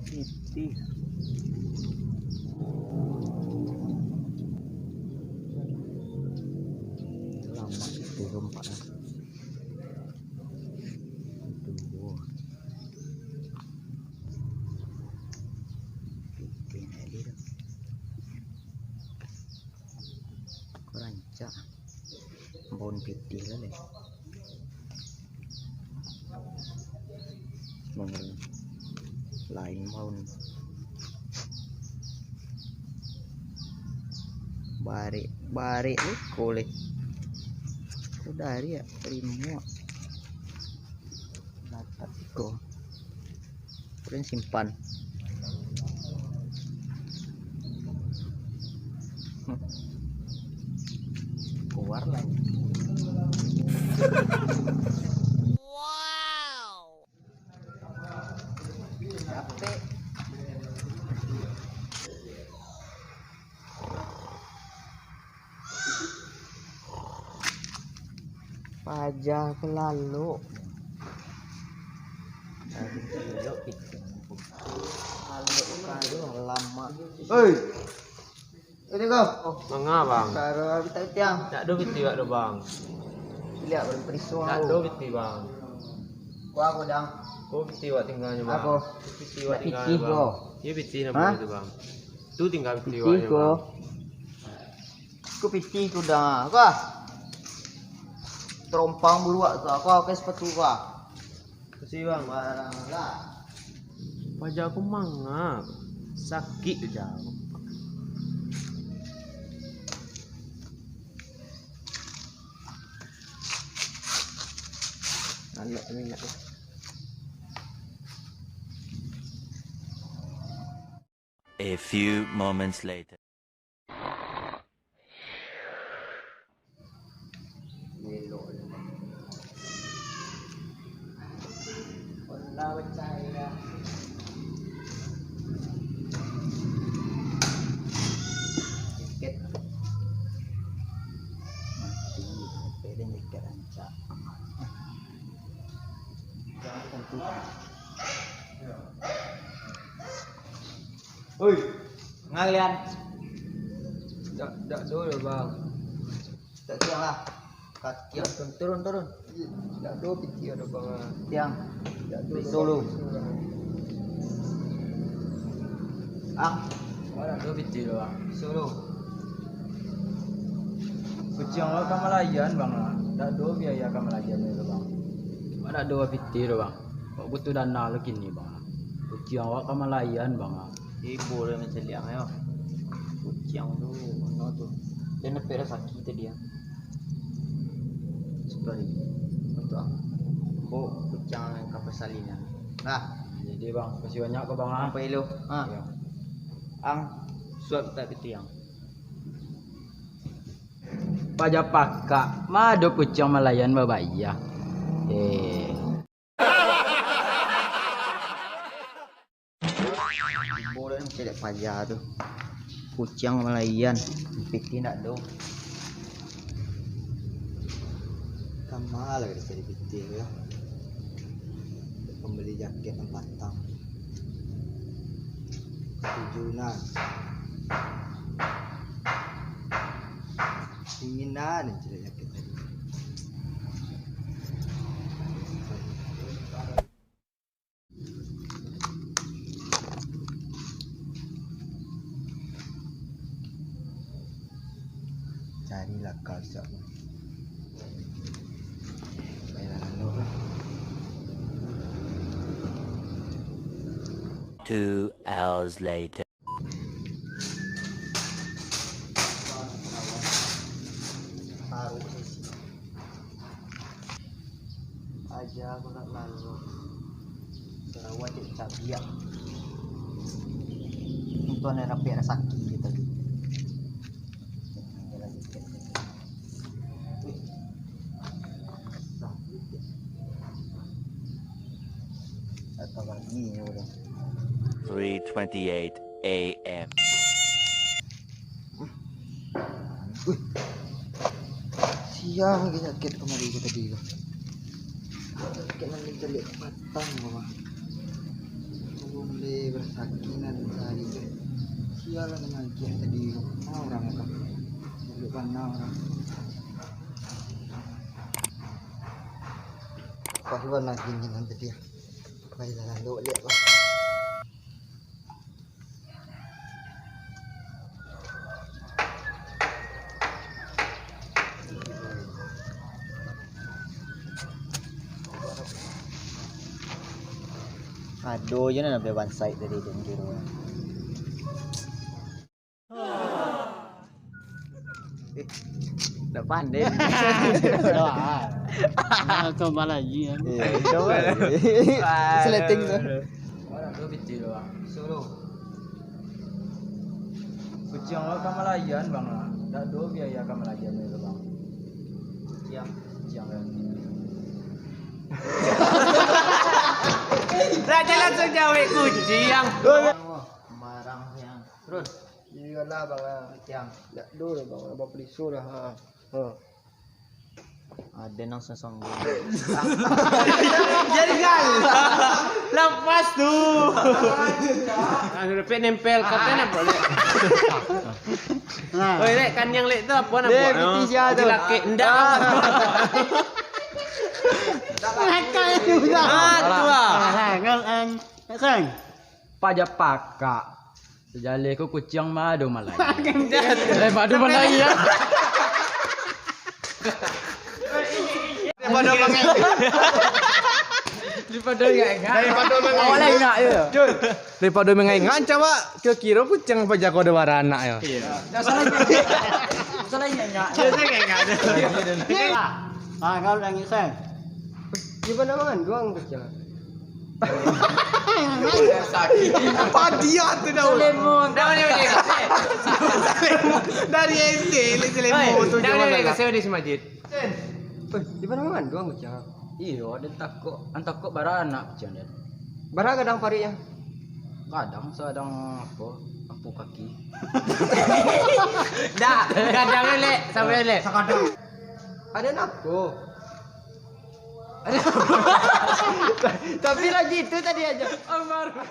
Putih. Lama itu rompaknya. Tunggu. Putih ini dah. Kerancak. Bon putih lah ni. Mungkin lain mau barik ni kulit dari ya terima dapat ko kalian simpan keluar lagi. Capek. Pajak lalu dari kilo itu lalu lama. Oi, ini kau. Manga bang. Taruh kita tiang. Tak ada biti wak do bang. Lihat berperisau. Tak ada biti bang. Gua aku dang. Kau biti wak tinggalnya bang. Aku. Biti wak Biti tinggalnya bro. bang. Ya biti nama itu bang. Tu tinggal biti Piti waknya ko. bang. Ku piti ku dah. Kau. Terompang buruak tu. Aku pakai sepatu kau. Kasih bang. Barang lah. Wajah aku manga. Sakit tu jauh. Anak minyak. A few moments later. Wala percaya. Tiket. Mati. Pwede tiket rancak. Jangan tentu. Oi, ngalian. Tak dulu bang. Tak tiang lah. Kaki turun. Tak ada biti ada bang. Tiang. Solo. Tak ada biti do bang. Solo. Kucing lo kamalayan bang lah. Tak ada biaya kamalayan do bang. Ada dua biti do bang. Kau butuh dana lagi ni bang. Kucing awak kamalayan bang lah. Ibu dah macam liang ayo. Kucing tu, mana tu? Dia nak perah sakit tadi ya. Sekali. Betul. Kau kucing kapal salina. Nah, Jadi bang, kasih banyak ke bang lah. apa elu? Ha. Ya. Ang suap tak ketiang. Pajak pakak, madu kucing Malayan babaya. Ibu dah macam pajak tu. Kucing Malayan, piti nak do. Kamal lagi dari piti ya. beli jaket yang batang. Ketujunan. Dinginan aja jaket tadi. Carilah kau siap. Baiklah lalu. 2 hours later. Taruh sisi. Aja aku nak lalu. Sarawak cek cabiak. Itu anak rapi anak sakit tadi. Atau lagi ya udah. 3:28 a.m. Siang lagi jaket kemari kita tadi. Jaket nanti kita lihat batang mama. Boleh bersakinan sehari ke. Sialan lagi tadi. Mana orang apa? Lihat mana orang. Pahlawan lagi ni nanti dia. Baiklah lalu lihat lah. Aduh, je nak sampai one side tadi dia kira. Tak pandai. Kau malah je. Coba. Seleting tu. Orang tu betul bang. Suruh. Kucing lo kamalayan bang lah. Tak do biaya kamalayan ni bang. Kucing kan. Raja langsung jawab kucing. Marang yang. Terus. Iyalah bang. Yang. Tak do lah bang. Abang pelisur lah. Ada nang sesong. Jadi kan. Lepas tu. Anu lepet nempel katanya apa lek. Oi lek kan yang lek tu apa nak buat? Piti sia tu. Laki ndak. Lekal tu dah. Tu ah. Kan. Pajak pakak. Sejali ku kucing madu malai. Madu malai ya. Daripada mangai. Daripada enggak. Daripada mengai. Awak lain nak je. Jul, daripada mengai coba kira kucing apa jago ada warna anak ya. Tak salah. Salah enggak. Saya enggak ada. Kau nangis kan? Gimana mangan? Doang kecil. Sakit. Apa dia tu dah? Lemon. Dah mana boleh? Dari SD lemon tu Dah mana boleh ke saya di masjid? Gimana mangan? Doang kecil. Iyo, dia takut baranak kucing dia. Barang kadang parinya. Kadang sedang apa? Apu kaki. Dah, kadang lek sampai lek. Sakadang. Ada nafko. Tapi lagi itu tadi aja. Almarhum.